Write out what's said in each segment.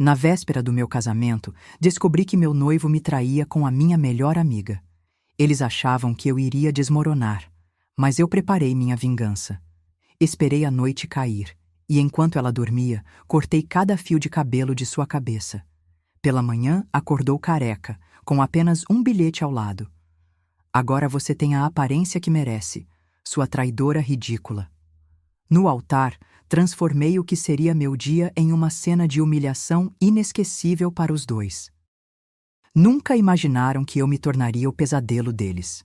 Na véspera do meu casamento, descobri que meu noivo me traía com a minha melhor amiga. Eles achavam que eu iria desmoronar, mas eu preparei minha vingança. Esperei a noite cair, e enquanto ela dormia, cortei cada fio de cabelo de sua cabeça. Pela manhã, acordou careca, com apenas um bilhete ao lado. Agora você tem a aparência que merece, sua traidora ridícula. No altar, transformei o que seria meu dia em uma cena de humilhação inesquecível para os dois. Nunca imaginaram que eu me tornaria o pesadelo deles.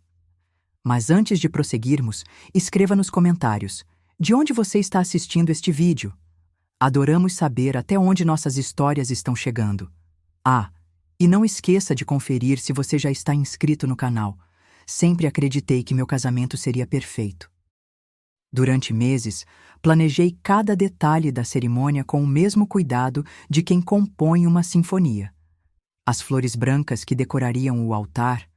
Mas antes de prosseguirmos, escreva nos comentários: de onde você está assistindo este vídeo? Adoramos saber até onde nossas histórias estão chegando. E não esqueça de conferir se você já está inscrito no canal. Sempre acreditei que meu casamento seria perfeito. Durante meses, planejei cada detalhe da cerimônia com o mesmo cuidado de quem compõe uma sinfonia. As flores brancas que decorariam o altar,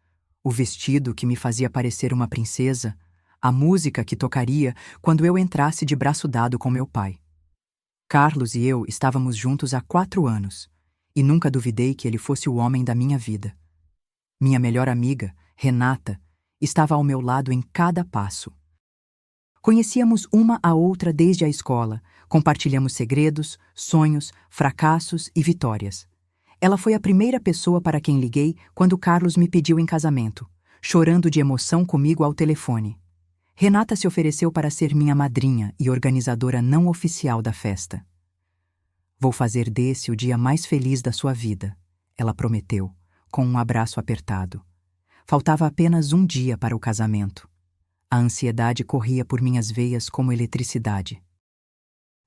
o vestido que me fazia parecer uma princesa, a música que tocaria quando eu entrasse de braço dado com meu pai. Carlos e eu estávamos juntos há 4 anos, e nunca duvidei que ele fosse o homem da minha vida. Minha melhor amiga, Renata, estava ao meu lado em cada passo. Conhecíamos uma a outra desde a escola, compartilhamos segredos, sonhos, fracassos e vitórias. Ela foi a primeira pessoa para quem liguei quando Carlos me pediu em casamento, chorando de emoção comigo ao telefone. Renata se ofereceu para ser minha madrinha e organizadora não oficial da festa. Vou fazer desse o dia mais feliz da sua vida, ela prometeu, com um abraço apertado. Faltava apenas um dia para o casamento. A ansiedade corria por minhas veias como eletricidade.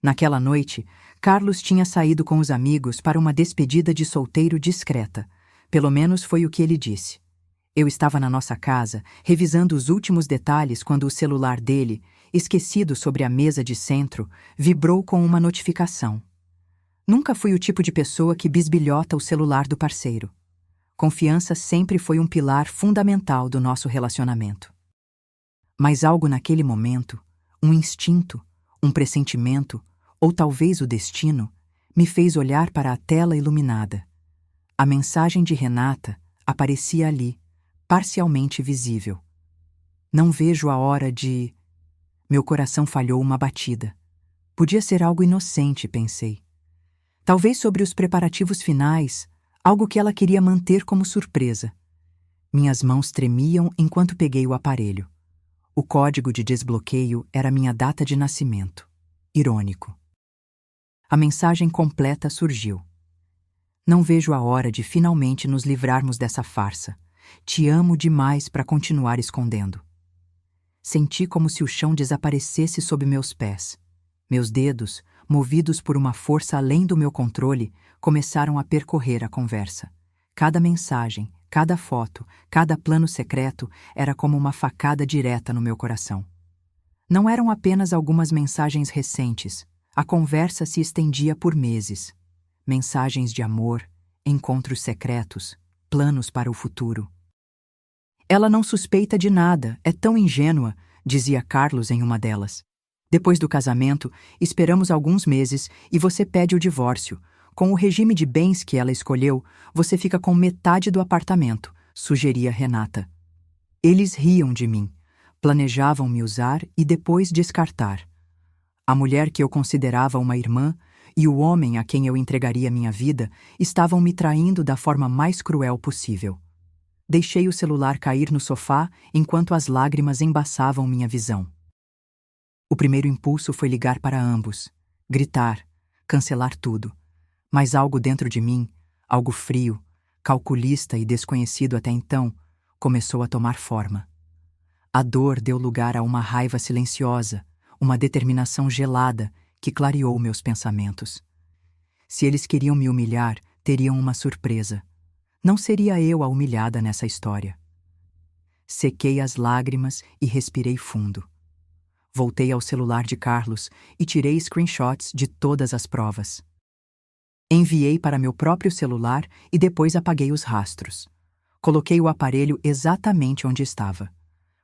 Naquela noite, Carlos tinha saído com os amigos para uma despedida de solteiro discreta. Pelo menos foi o que ele disse. Eu estava na nossa casa, revisando os últimos detalhes quando o celular dele, esquecido sobre a mesa de centro, vibrou com uma notificação. Nunca fui o tipo de pessoa que bisbilhota o celular do parceiro. Confiança sempre foi um pilar fundamental do nosso relacionamento. Mas algo naquele momento, um instinto, um pressentimento, ou talvez o destino, me fez olhar para a tela iluminada. A mensagem de Renata aparecia ali, parcialmente visível. Não vejo a hora de... Meu coração falhou uma batida. Podia ser algo inocente, pensei. Talvez sobre os preparativos finais, algo que ela queria manter como surpresa. Minhas mãos tremiam enquanto peguei o aparelho. O código de desbloqueio era minha data de nascimento. Irônico. A mensagem completa surgiu. Não vejo a hora de finalmente nos livrarmos dessa farsa. Te amo demais para continuar escondendo. Senti como se o chão desaparecesse sob meus pés. Meus dedos, movidos por uma força além do meu controle, começaram a percorrer a conversa. Cada mensagem, cada foto, cada plano secreto era como uma facada direta no meu coração. Não eram apenas algumas mensagens recentes. A conversa se estendia por meses. Mensagens de amor, encontros secretos, planos para o futuro. Ela não suspeita de nada, é tão ingênua, dizia Carlos em uma delas. Depois do casamento, esperamos alguns meses e você pede o divórcio. Com o regime de bens que ela escolheu, você fica com metade do apartamento, sugeria Renata. Eles riam de mim. Planejavam me usar e depois descartar. A mulher que eu considerava uma irmã e o homem a quem eu entregaria minha vida estavam me traindo da forma mais cruel possível. Deixei o celular cair no sofá enquanto as lágrimas embaçavam minha visão. O primeiro impulso foi ligar para ambos, gritar, cancelar tudo. Mas algo dentro de mim, algo frio, calculista e desconhecido até então, começou a tomar forma. A dor deu lugar a uma raiva silenciosa, uma determinação gelada que clareou meus pensamentos. Se eles queriam me humilhar, teriam uma surpresa. Não seria eu a humilhada nessa história. Sequei as lágrimas e respirei fundo. Voltei ao celular de Carlos e tirei screenshots de todas as provas. Enviei para meu próprio celular e depois apaguei os rastros. Coloquei o aparelho exatamente onde estava.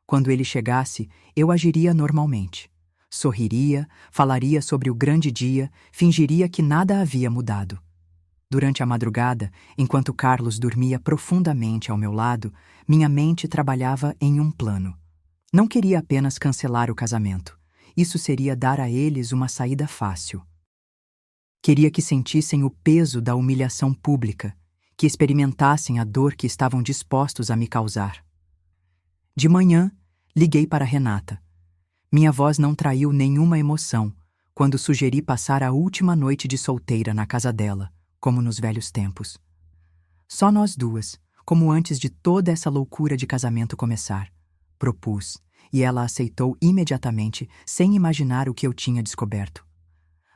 Quando ele chegasse, eu agiria normalmente. Sorriria, falaria sobre o grande dia, fingiria que nada havia mudado. Durante a madrugada, enquanto Carlos dormia profundamente ao meu lado, minha mente trabalhava em um plano. Não queria apenas cancelar o casamento. Isso seria dar a eles uma saída fácil. Queria que sentissem o peso da humilhação pública, que experimentassem a dor que estavam dispostos a me causar. De manhã, liguei para Renata. Minha voz não traiu nenhuma emoção quando sugeri passar a última noite de solteira na casa dela, como nos velhos tempos. Só nós duas, como antes de toda essa loucura de casamento começar. Propus, e ela aceitou imediatamente, sem imaginar o que eu tinha descoberto.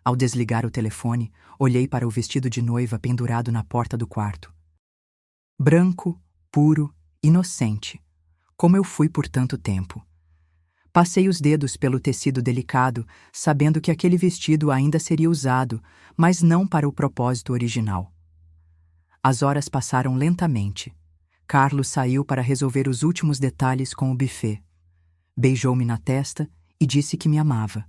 Ao desligar o telefone, olhei para o vestido de noiva pendurado na porta do quarto. Branco, puro, inocente, como eu fui por tanto tempo. Passei os dedos pelo tecido delicado, sabendo que aquele vestido ainda seria usado, mas não para o propósito original. As horas passaram lentamente. Carlos saiu para resolver os últimos detalhes com o buffet. Beijou-me na testa e disse que me amava.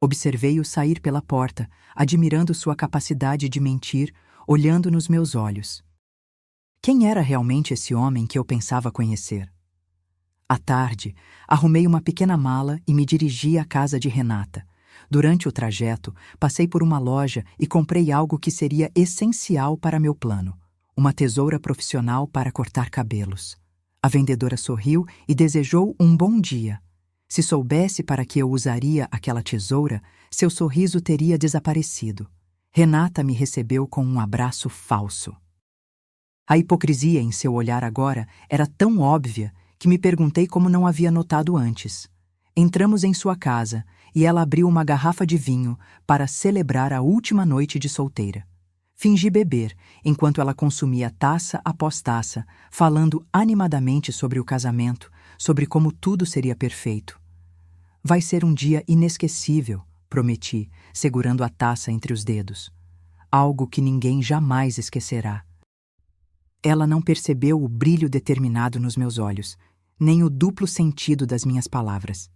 Observei-o sair pela porta, admirando sua capacidade de mentir, olhando nos meus olhos. Quem era realmente esse homem que eu pensava conhecer? À tarde, arrumei uma pequena mala e me dirigi à casa de Renata. Durante o trajeto, passei por uma loja e comprei algo que seria essencial para meu plano: uma tesoura profissional para cortar cabelos. A vendedora sorriu e desejou um bom dia. Se soubesse para que eu usaria aquela tesoura, seu sorriso teria desaparecido. Renata me recebeu com um abraço falso. A hipocrisia em seu olhar agora era tão óbvia que me perguntei como não havia notado antes. Entramos em sua casa e ela abriu uma garrafa de vinho para celebrar a última noite de solteira. Fingi beber, enquanto ela consumia taça após taça, falando animadamente sobre o casamento, sobre como tudo seria perfeito. Vai ser um dia inesquecível, prometi, segurando a taça entre os dedos. Algo que ninguém jamais esquecerá. Ela não percebeu o brilho determinado nos meus olhos, nem o duplo sentido das minhas palavras.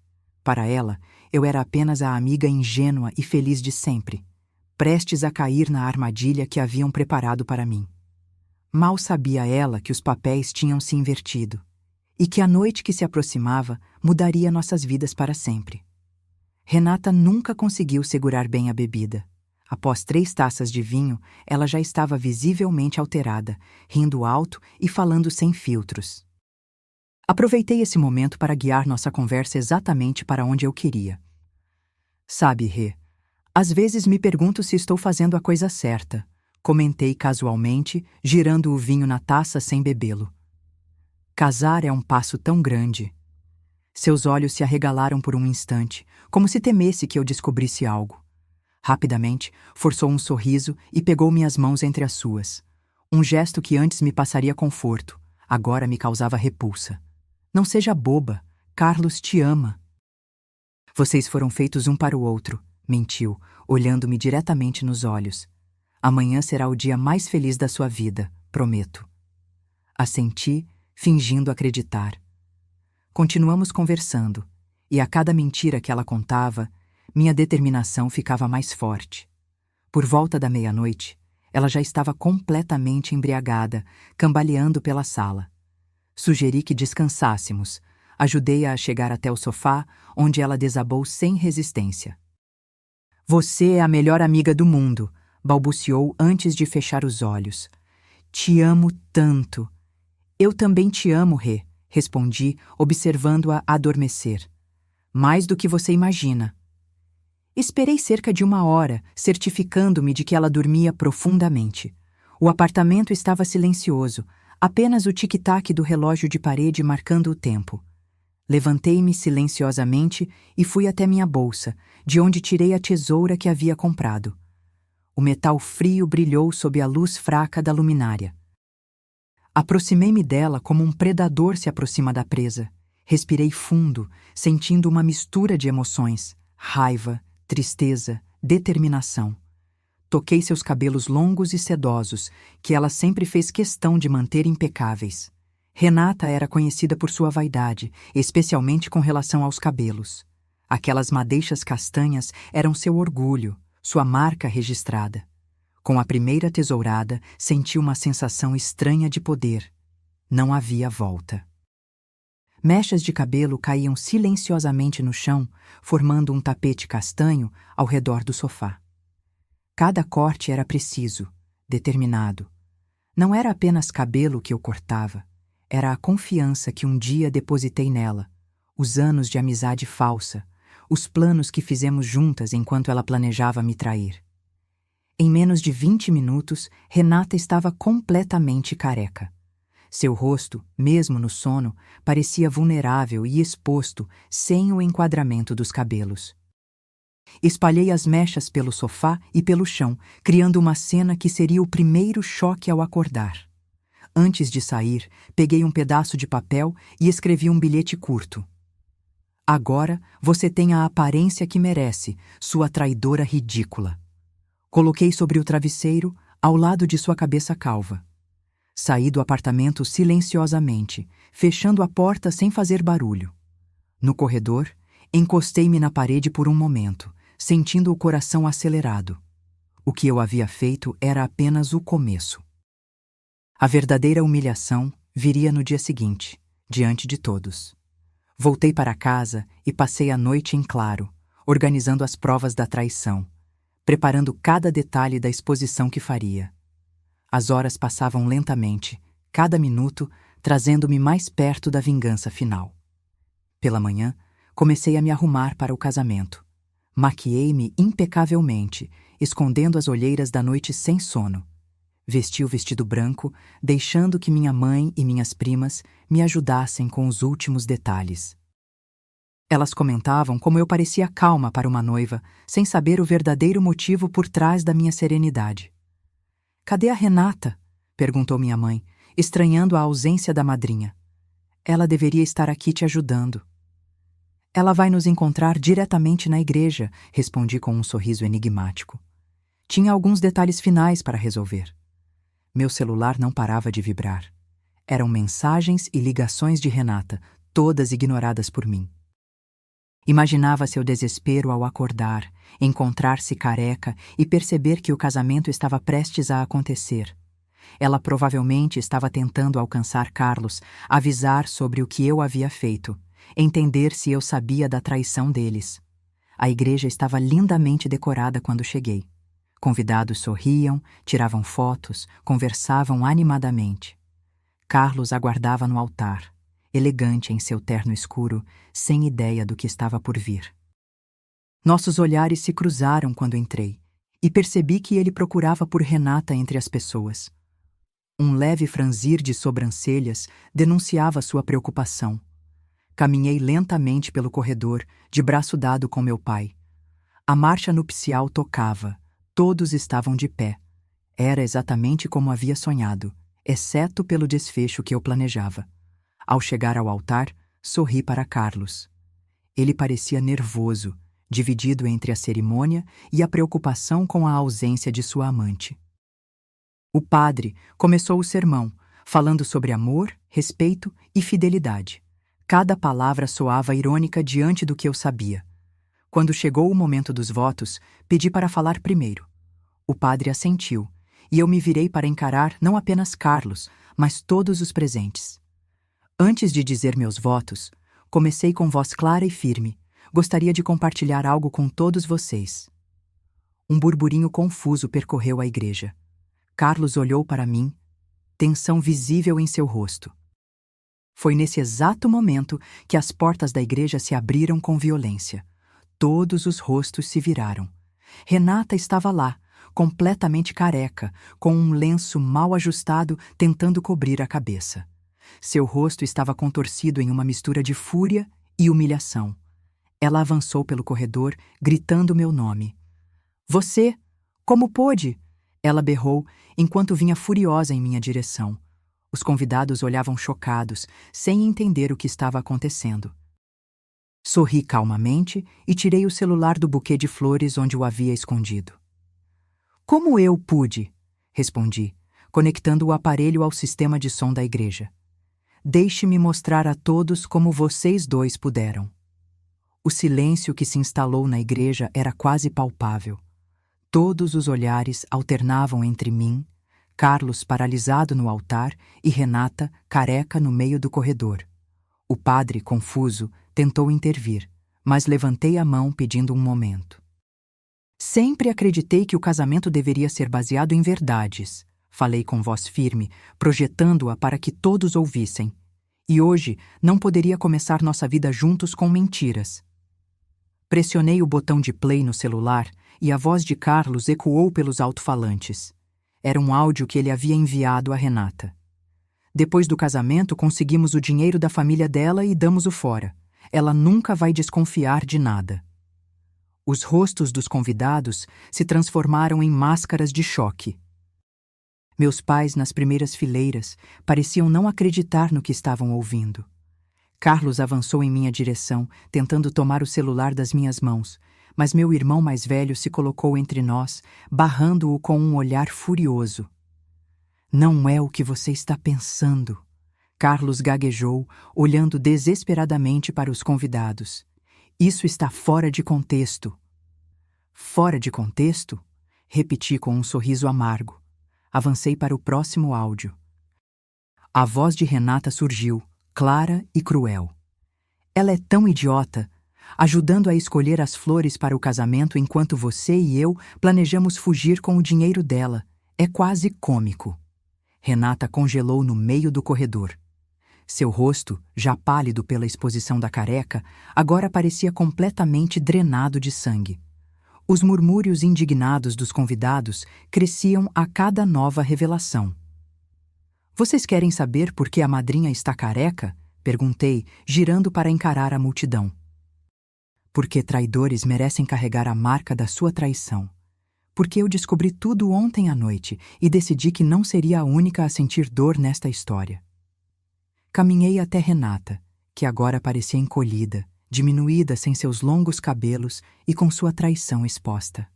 Para ela, eu era apenas a amiga ingênua e feliz de sempre, prestes a cair na armadilha que haviam preparado para mim. Mal sabia ela que os papéis tinham se invertido, e que a noite que se aproximava mudaria nossas vidas para sempre. Renata nunca conseguiu segurar bem a bebida. Após 3 taças de vinho, ela já estava visivelmente alterada, rindo alto e falando sem filtros. Aproveitei esse momento para guiar nossa conversa exatamente para onde eu queria. Sabe, Rê, às vezes me pergunto se estou fazendo a coisa certa, comentei casualmente, girando o vinho na taça sem bebê-lo. Casar é um passo tão grande. Seus olhos se arregalaram por um instante, como se temesse que eu descobrisse algo. Rapidamente, forçou um sorriso e pegou minhas mãos entre as suas. Um gesto que antes me passaria conforto, agora me causava repulsa. Não seja boba, Carlos te ama. Vocês foram feitos um para o outro, mentiu, olhando-me diretamente nos olhos. Amanhã será o dia mais feliz da sua vida, prometo. Assenti, fingindo acreditar. Continuamos conversando, e a cada mentira que ela contava, minha determinação ficava mais forte. Por volta da meia-noite, ela já estava completamente embriagada, cambaleando pela sala. Sugeri que descansássemos. Ajudei-a a chegar até o sofá, onde ela desabou sem resistência. Você é a melhor amiga do mundo, balbuciou antes de fechar os olhos. Te amo tanto. Eu também te amo, Rê, respondi, observando-a adormecer. Mais do que você imagina. Esperei cerca de 1 hora, certificando-me de que ela dormia profundamente. O apartamento estava silencioso, apenas o tic-tac do relógio de parede marcando o tempo. Levantei-me silenciosamente e fui até minha bolsa, de onde tirei a tesoura que havia comprado. O metal frio brilhou sob a luz fraca da luminária. Aproximei-me dela como um predador se aproxima da presa. Respirei fundo, sentindo uma mistura de emoções: raiva, tristeza, determinação. Toquei seus cabelos longos e sedosos, que ela sempre fez questão de manter impecáveis. Renata era conhecida por sua vaidade, especialmente com relação aos cabelos. Aquelas madeixas castanhas eram seu orgulho, sua marca registrada. Com a primeira tesourada, senti uma sensação estranha de poder. Não havia volta. Mechas de cabelo caíam silenciosamente no chão, formando um tapete castanho ao redor do sofá. Cada corte era preciso, determinado. Não era apenas cabelo que eu cortava, era a confiança que um dia depositei nela, os anos de amizade falsa, os planos que fizemos juntas enquanto ela planejava me trair. Em menos de 20 minutos, Renata estava completamente careca. Seu rosto, mesmo no sono, parecia vulnerável e exposto, sem o enquadramento dos cabelos. Espalhei as mechas pelo sofá e pelo chão, criando uma cena que seria o primeiro choque ao acordar. Antes de sair, peguei um pedaço de papel e escrevi um bilhete curto. Agora você tem a aparência que merece, sua traidora ridícula. Coloquei sobre o travesseiro, ao lado de sua cabeça calva. Saí do apartamento silenciosamente, fechando a porta sem fazer barulho. No corredor, encostei-me na parede por um momento, sentindo o coração acelerado. O que eu havia feito era apenas o começo. A verdadeira humilhação viria no dia seguinte, diante de todos. Voltei para casa e passei a noite em claro, organizando as provas da traição, preparando cada detalhe da exposição que faria. As horas passavam lentamente, cada minuto trazendo-me mais perto da vingança final. Pela manhã, comecei a me arrumar para o casamento. Maquiei-me impecavelmente, escondendo as olheiras da noite sem sono. Vesti o vestido branco, deixando que minha mãe e minhas primas me ajudassem com os últimos detalhes. Elas comentavam como eu parecia calma para uma noiva, sem saber o verdadeiro motivo por trás da minha serenidade. "Cadê a Renata?" perguntou minha mãe, estranhando a ausência da madrinha. "Ela deveria estar aqui te ajudando." "Ela vai nos encontrar diretamente na igreja", respondi com um sorriso enigmático. Tinha alguns detalhes finais para resolver. Meu celular não parava de vibrar. Eram mensagens e ligações de Renata, todas ignoradas por mim. Imaginava seu desespero ao acordar, encontrar-se careca e perceber que o casamento estava prestes a acontecer. Ela provavelmente estava tentando alcançar Carlos, avisar sobre o que eu havia feito, entender se eu sabia da traição deles. A igreja estava lindamente decorada quando cheguei. Convidados sorriam, tiravam fotos, conversavam animadamente. Carlos aguardava no altar, elegante em seu terno escuro, sem ideia do que estava por vir. Nossos olhares se cruzaram quando entrei, e percebi que ele procurava por Renata entre as pessoas. Um leve franzir de sobrancelhas denunciava sua preocupação. Caminhei lentamente pelo corredor, de braço dado com meu pai. A marcha nupcial tocava, todos estavam de pé. Era exatamente como havia sonhado, exceto pelo desfecho que eu planejava. Ao chegar ao altar, sorri para Carlos. Ele parecia nervoso, dividido entre a cerimônia e a preocupação com a ausência de sua amante. O padre começou o sermão, falando sobre amor, respeito e fidelidade. Cada palavra soava irônica diante do que eu sabia. Quando chegou o momento dos votos, pedi para falar primeiro. O padre assentiu, e eu me virei para encarar não apenas Carlos, mas todos os presentes. Antes de dizer meus votos, comecei com voz clara e firme. Gostaria de compartilhar algo com todos vocês. Um burburinho confuso percorreu a igreja. Carlos olhou para mim, tensão visível em seu rosto. Foi nesse exato momento que as portas da igreja se abriram com violência. Todos os rostos se viraram. Renata estava lá, completamente careca, com um lenço mal ajustado tentando cobrir a cabeça. Seu rosto estava contorcido em uma mistura de fúria e humilhação. Ela avançou pelo corredor, gritando meu nome. "Você! Como pôde?" Ela berrou, enquanto vinha furiosa em minha direção. Os convidados olhavam chocados, sem entender o que estava acontecendo. Sorri calmamente e tirei o celular do buquê de flores onde o havia escondido. "Como eu pude?" respondi, conectando o aparelho ao sistema de som da igreja. "Deixe-me mostrar a todos como vocês dois puderam." O silêncio que se instalou na igreja era quase palpável. Todos os olhares alternavam entre mim, Carlos paralisado no altar e Renata careca no meio do corredor. O padre, confuso, tentou intervir, mas levantei a mão pedindo um momento. Sempre acreditei que o casamento deveria ser baseado em verdades. Falei com voz firme, projetando-a para que todos ouvissem. E hoje não poderia começar nossa vida juntos com mentiras. Pressionei o botão de play no celular e a voz de Carlos ecoou pelos alto-falantes. Era um áudio que ele havia enviado a Renata. Depois do casamento, conseguimos o dinheiro da família dela e damos-o fora. Ela nunca vai desconfiar de nada. Os rostos dos convidados se transformaram em máscaras de choque. Meus pais, nas primeiras fileiras, pareciam não acreditar no que estavam ouvindo. Carlos avançou em minha direção, tentando tomar o celular das minhas mãos, mas meu irmão mais velho se colocou entre nós, barrando-o com um olhar furioso. Não é o que você está pensando. Carlos gaguejou, olhando desesperadamente para os convidados. Isso está fora de contexto. Fora de contexto? Repeti com um sorriso amargo. Avancei para o próximo áudio. A voz de Renata surgiu, clara e cruel. Ela é tão idiota, ajudando a escolher as flores para o casamento enquanto você e eu planejamos fugir com o dinheiro dela. É quase cômico. Renata congelou no meio do corredor. Seu rosto, já pálido pela exposição da careca, agora parecia completamente drenado de sangue. Os murmúrios indignados dos convidados cresciam a cada nova revelação. Vocês querem saber por que a madrinha está careca? Perguntei, girando para encarar a multidão. Porque traidores merecem carregar a marca da sua traição. Porque eu descobri tudo ontem à noite e decidi que não seria a única a sentir dor nesta história. Caminhei até Renata, que agora parecia encolhida, diminuída sem seus longos cabelos e com sua traição exposta.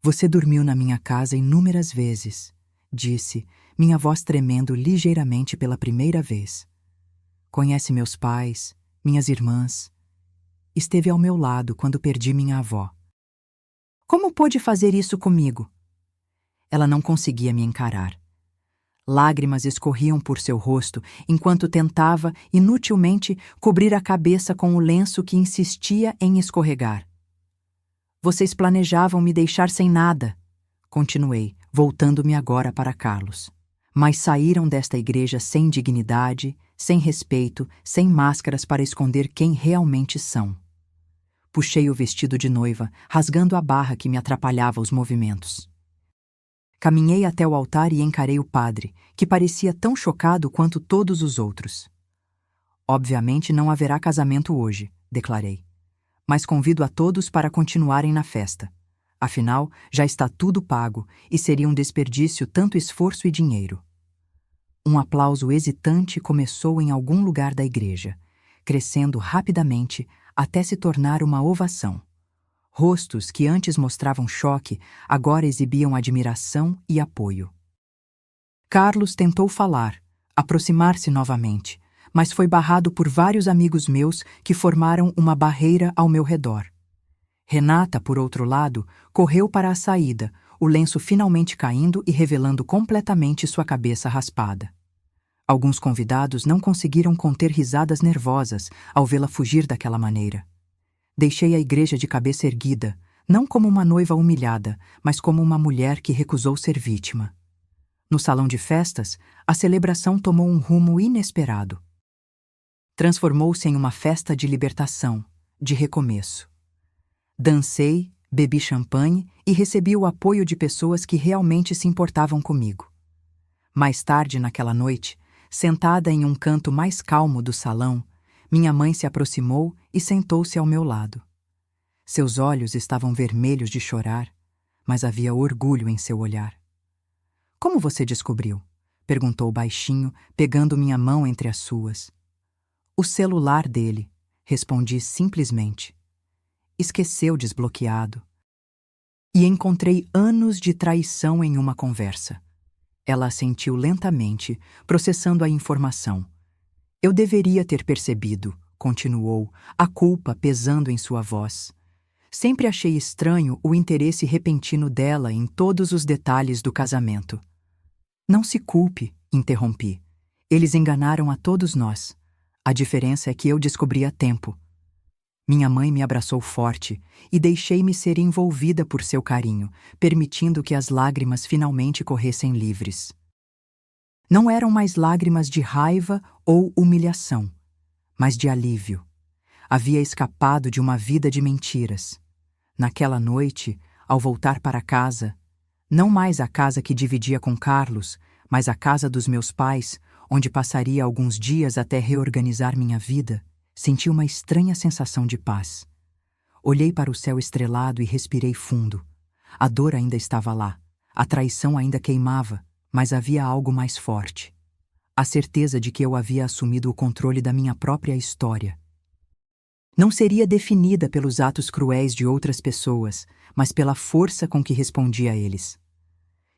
Você dormiu na minha casa inúmeras vezes, disse, minha voz tremendo ligeiramente pela primeira vez. Conhece meus pais, minhas irmãs. Esteve ao meu lado quando perdi minha avó. Como pôde fazer isso comigo? Ela não conseguia me encarar. Lágrimas escorriam por seu rosto enquanto tentava, inutilmente, cobrir a cabeça com o lenço que insistia em escorregar. Vocês planejavam me deixar sem nada, continuei, voltando-me agora para Carlos. Mas saíram desta igreja sem dignidade, sem respeito, sem máscaras para esconder quem realmente são. Puxei o vestido de noiva, rasgando a barra que me atrapalhava os movimentos. Caminhei até o altar e encarei o padre, que parecia tão chocado quanto todos os outros. Obviamente não haverá casamento hoje, declarei. Mas convido a todos para continuarem na festa. Afinal, já está tudo pago e seria um desperdício tanto esforço e dinheiro. Um aplauso hesitante começou em algum lugar da igreja, crescendo rapidamente até se tornar uma ovação. Rostos que antes mostravam choque, agora exibiam admiração e apoio. Carlos tentou falar, aproximar-se novamente, mas foi barrado por vários amigos meus que formaram uma barreira ao meu redor. Renata, por outro lado, correu para a saída, o lenço finalmente caindo e revelando completamente sua cabeça raspada. Alguns convidados não conseguiram conter risadas nervosas ao vê-la fugir daquela maneira. Deixei a igreja de cabeça erguida, não como uma noiva humilhada, mas como uma mulher que recusou ser vítima. No salão de festas, a celebração tomou um rumo inesperado. Transformou-se em uma festa de libertação, de recomeço. Dancei, bebi champanhe e recebi o apoio de pessoas que realmente se importavam comigo. Mais tarde naquela noite, sentada em um canto mais calmo do salão, minha mãe se aproximou e sentou-se ao meu lado. Seus olhos estavam vermelhos de chorar, mas havia orgulho em seu olhar. Como você descobriu? Perguntou baixinho, pegando minha mão entre as suas. O celular dele, respondi simplesmente. Esqueceu desbloqueado. E encontrei anos de traição em uma conversa. Ela assentiu lentamente, processando a informação. Eu deveria ter percebido, continuou, a culpa pesando em sua voz. Sempre achei estranho o interesse repentino dela em todos os detalhes do casamento. Não se culpe, interrompi. Eles enganaram a todos nós. A diferença é que eu descobri a tempo. Minha mãe me abraçou forte e deixei-me ser envolvida por seu carinho, permitindo que as lágrimas finalmente corressem livres. Não eram mais lágrimas de raiva ou humilhação, mas de alívio. Havia escapado de uma vida de mentiras. Naquela noite, ao voltar para casa, não mais a casa que dividia com Carlos, mas a casa dos meus pais, onde passaria alguns dias até reorganizar minha vida, senti uma estranha sensação de paz. Olhei para o céu estrelado e respirei fundo. A dor ainda estava lá, a traição ainda queimava, mas havia algo mais forte. A certeza de que eu havia assumido o controle da minha própria história. Não seria definida pelos atos cruéis de outras pessoas, mas pela força com que respondi a eles.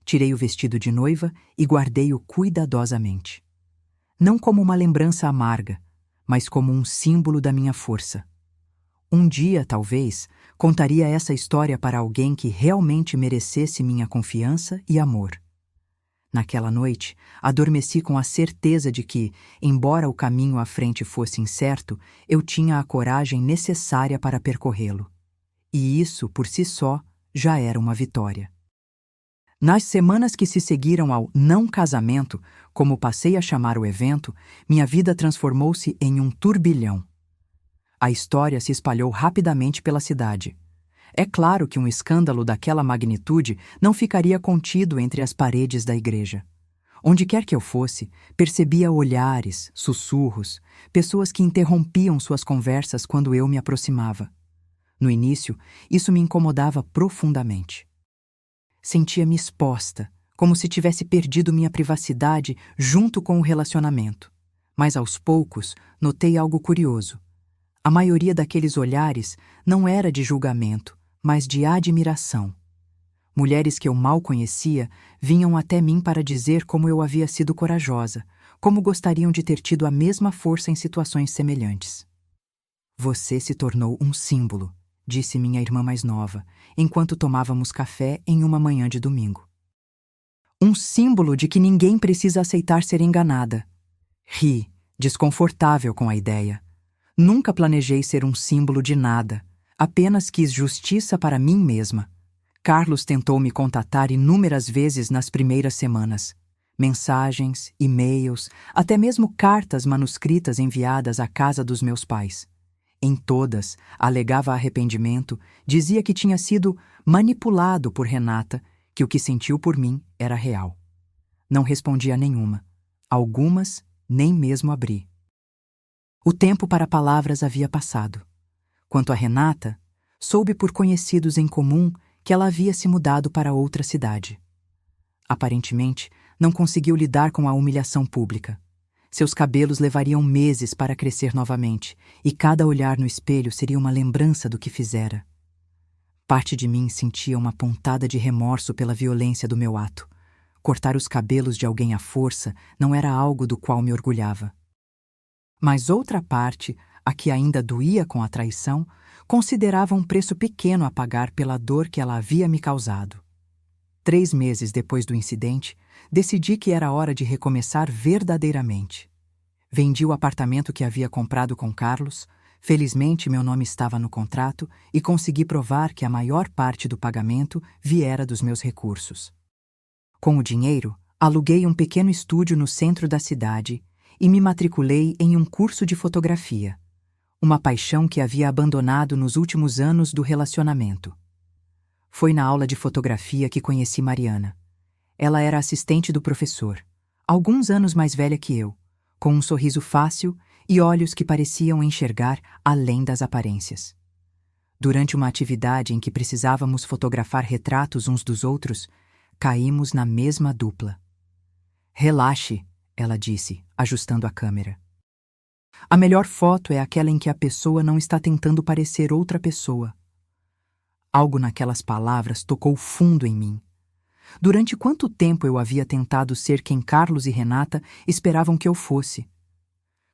Tirei o vestido de noiva e guardei-o cuidadosamente. Não como uma lembrança amarga, mas como um símbolo da minha força. Um dia, talvez, contaria essa história para alguém que realmente merecesse minha confiança e amor. Naquela noite, adormeci com a certeza de que, embora o caminho à frente fosse incerto, eu tinha a coragem necessária para percorrê-lo. E isso, por si só, já era uma vitória. Nas semanas que se seguiram ao não casamento, como passei a chamar o evento, minha vida transformou-se em um turbilhão. A história se espalhou rapidamente pela cidade. É claro que um escândalo daquela magnitude não ficaria contido entre as paredes da igreja. Onde quer que eu fosse, percebia olhares, sussurros, pessoas que interrompiam suas conversas quando eu me aproximava. No início, isso me incomodava profundamente. Sentia-me exposta, como se tivesse perdido minha privacidade junto com o relacionamento. Mas aos poucos, notei algo curioso. A maioria daqueles olhares não era de julgamento, mas de admiração. Mulheres que eu mal conhecia vinham até mim para dizer como eu havia sido corajosa, como gostariam de ter tido a mesma força em situações semelhantes. Você se tornou um símbolo, disse minha irmã mais nova, enquanto tomávamos café em uma manhã de domingo. Um símbolo de que ninguém precisa aceitar ser enganada. Ri, desconfortável com a ideia. Nunca planejei ser um símbolo de nada. Apenas quis justiça para mim mesma. Carlos tentou me contatar inúmeras vezes nas primeiras semanas. Mensagens, e-mails, até mesmo cartas manuscritas enviadas à casa dos meus pais. Em todas, alegava arrependimento, dizia que tinha sido manipulado por Renata, que o que sentiu por mim era real. Não respondi a nenhuma. Algumas nem mesmo abri. O tempo para palavras havia passado. Quanto a Renata, soube por conhecidos em comum que ela havia se mudado para outra cidade. Aparentemente, não conseguiu lidar com a humilhação pública. Seus cabelos levariam meses para crescer novamente, e cada olhar no espelho seria uma lembrança do que fizera. Parte de mim sentia uma pontada de remorso pela violência do meu ato. Cortar os cabelos de alguém à força não era algo do qual me orgulhava. Mas outra parte, a que ainda doía com a traição, considerava um preço pequeno a pagar pela dor que ela havia me causado. 3 meses depois do incidente, decidi que era hora de recomeçar verdadeiramente. Vendi o apartamento que havia comprado com Carlos, felizmente meu nome estava no contrato e consegui provar que a maior parte do pagamento viera dos meus recursos. Com o dinheiro, aluguei um pequeno estúdio no centro da cidade e me matriculei em um curso de fotografia, uma paixão que havia abandonado nos últimos anos do relacionamento. Foi na aula de fotografia que conheci Mariana. Ela era assistente do professor, alguns anos mais velha que eu, com um sorriso fácil e olhos que pareciam enxergar além das aparências. Durante uma atividade em que precisávamos fotografar retratos uns dos outros, caímos na mesma dupla. "Relaxe", ela disse, ajustando a câmera. A melhor foto é aquela em que a pessoa não está tentando parecer outra pessoa. Algo naquelas palavras tocou fundo em mim. Durante quanto tempo eu havia tentado ser quem Carlos e Renata esperavam que eu fosse?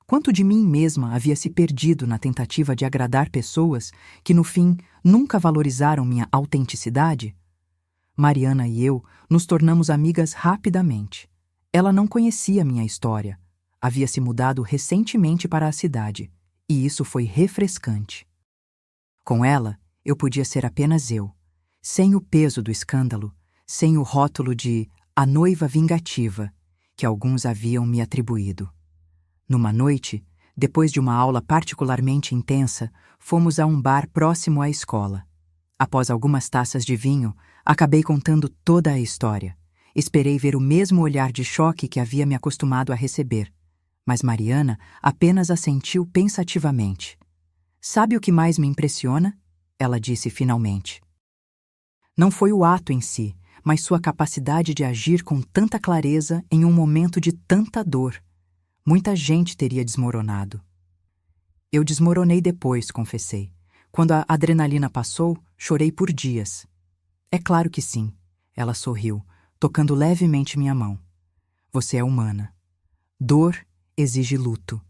Quanto de mim mesma havia se perdido na tentativa de agradar pessoas que, no fim, nunca valorizaram minha autenticidade? Mariana e eu nos tornamos amigas rapidamente. Ela não conhecia minha história. Havia se mudado recentemente para a cidade, e isso foi refrescante. Com ela, eu podia ser apenas eu, sem o peso do escândalo, sem o rótulo de a noiva vingativa que alguns haviam me atribuído. Numa noite, depois de uma aula particularmente intensa, fomos a um bar próximo à escola. Após algumas taças de vinho, acabei contando toda a história. Esperei ver o mesmo olhar de choque que havia me acostumado a receber, mas Mariana apenas assentiu pensativamente. Sabe o que mais me impressiona? Ela disse finalmente. Não foi o ato em si, mas sua capacidade de agir com tanta clareza em um momento de tanta dor. Muita gente teria desmoronado. Eu desmoronei depois, confessei. Quando a adrenalina passou, chorei por dias. É claro que sim, ela sorriu, tocando levemente minha mão. Você é humana. Dor exige luto.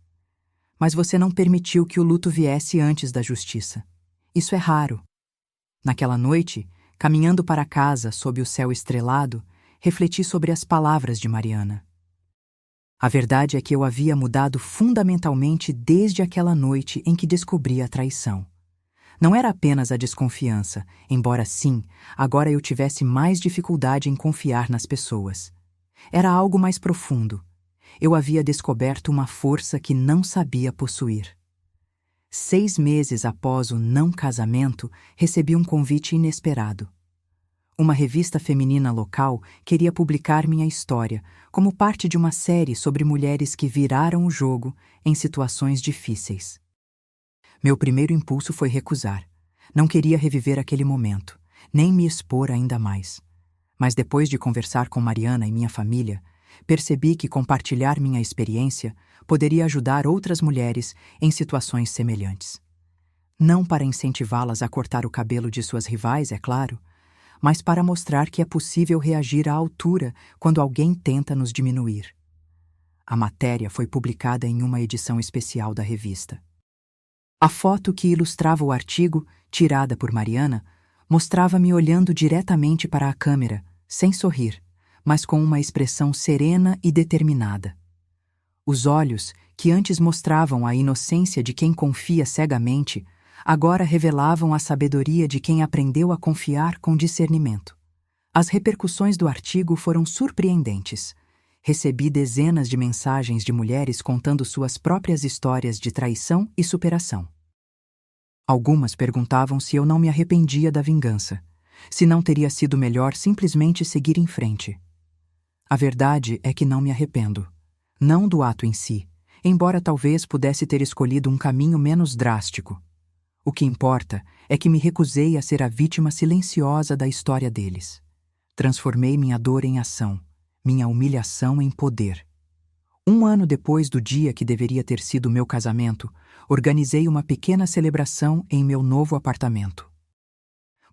Mas você não permitiu que o luto viesse antes da justiça. Isso é raro. Naquela noite, caminhando para casa sob o céu estrelado, refleti sobre as palavras de Mariana. A verdade é que eu havia mudado fundamentalmente desde aquela noite em que descobri a traição. Não era apenas a desconfiança, embora sim, agora eu tivesse mais dificuldade em confiar nas pessoas. Era algo mais profundo. Eu havia descoberto uma força que não sabia possuir. 6 meses após o não casamento, recebi um convite inesperado. Uma revista feminina local queria publicar minha história como parte de uma série sobre mulheres que viraram o jogo em situações difíceis. Meu primeiro impulso foi recusar. Não queria reviver aquele momento, nem me expor ainda mais. Mas depois de conversar com Mariana e minha família, percebi que compartilhar minha experiência poderia ajudar outras mulheres em situações semelhantes. Não para incentivá-las a cortar o cabelo de suas rivais, é claro, mas para mostrar que é possível reagir à altura quando alguém tenta nos diminuir. A matéria foi publicada em uma edição especial da revista. A foto que ilustrava o artigo, tirada por Mariana, mostrava-me olhando diretamente para a câmera, sem sorrir, mas com uma expressão serena e determinada. Os olhos, que antes mostravam a inocência de quem confia cegamente, agora revelavam a sabedoria de quem aprendeu a confiar com discernimento. As repercussões do artigo foram surpreendentes. Recebi dezenas de mensagens de mulheres contando suas próprias histórias de traição e superação. Algumas perguntavam se eu não me arrependia da vingança, se não teria sido melhor simplesmente seguir em frente. A verdade é que não me arrependo. Não do ato em si, embora talvez pudesse ter escolhido um caminho menos drástico. O que importa é que me recusei a ser a vítima silenciosa da história deles. Transformei minha dor em ação, minha humilhação em poder. 1 ano depois do dia que deveria ter sido meu casamento, organizei uma pequena celebração em meu novo apartamento.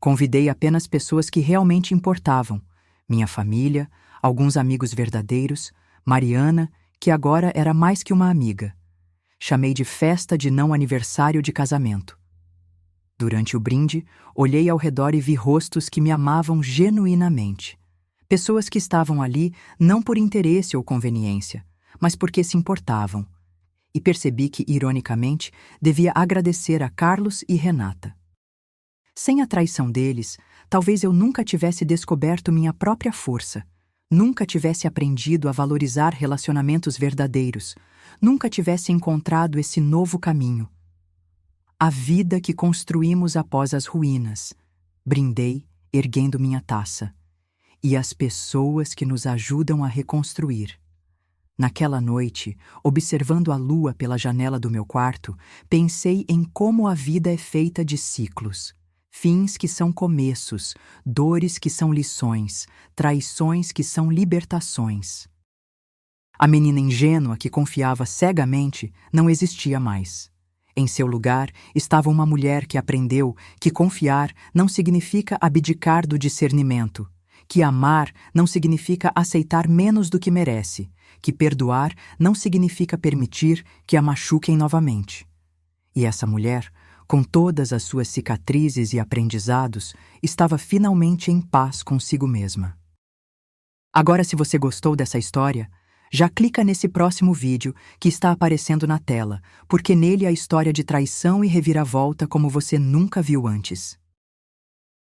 Convidei apenas pessoas que realmente importavam, minha família, alguns amigos verdadeiros, Mariana, que agora era mais que uma amiga. Chamei de festa de não aniversário de casamento. Durante o brinde, olhei ao redor e vi rostos que me amavam genuinamente. Pessoas que estavam ali não por interesse ou conveniência, mas porque se importavam. E percebi que, ironicamente, devia agradecer a Carlos e Renata. Sem a traição deles, talvez eu nunca tivesse descoberto minha própria força, nunca tivesse aprendido a valorizar relacionamentos verdadeiros, nunca tivesse encontrado esse novo caminho. A vida que construímos após as ruínas. Brindei, erguendo minha taça. E as pessoas que nos ajudam a reconstruir. Naquela noite, observando a lua pela janela do meu quarto, pensei em como a vida é feita de ciclos. Fins que são começos, dores que são lições, traições que são libertações. A menina ingênua que confiava cegamente não existia mais. Em seu lugar estava uma mulher que aprendeu que confiar não significa abdicar do discernimento, que amar não significa aceitar menos do que merece, que perdoar não significa permitir que a machuquem novamente. E essa mulher, com todas as suas cicatrizes e aprendizados, estava finalmente em paz consigo mesma. Agora, se você gostou dessa história, já clica nesse próximo vídeo que está aparecendo na tela, porque nele há história de traição e reviravolta como você nunca viu antes.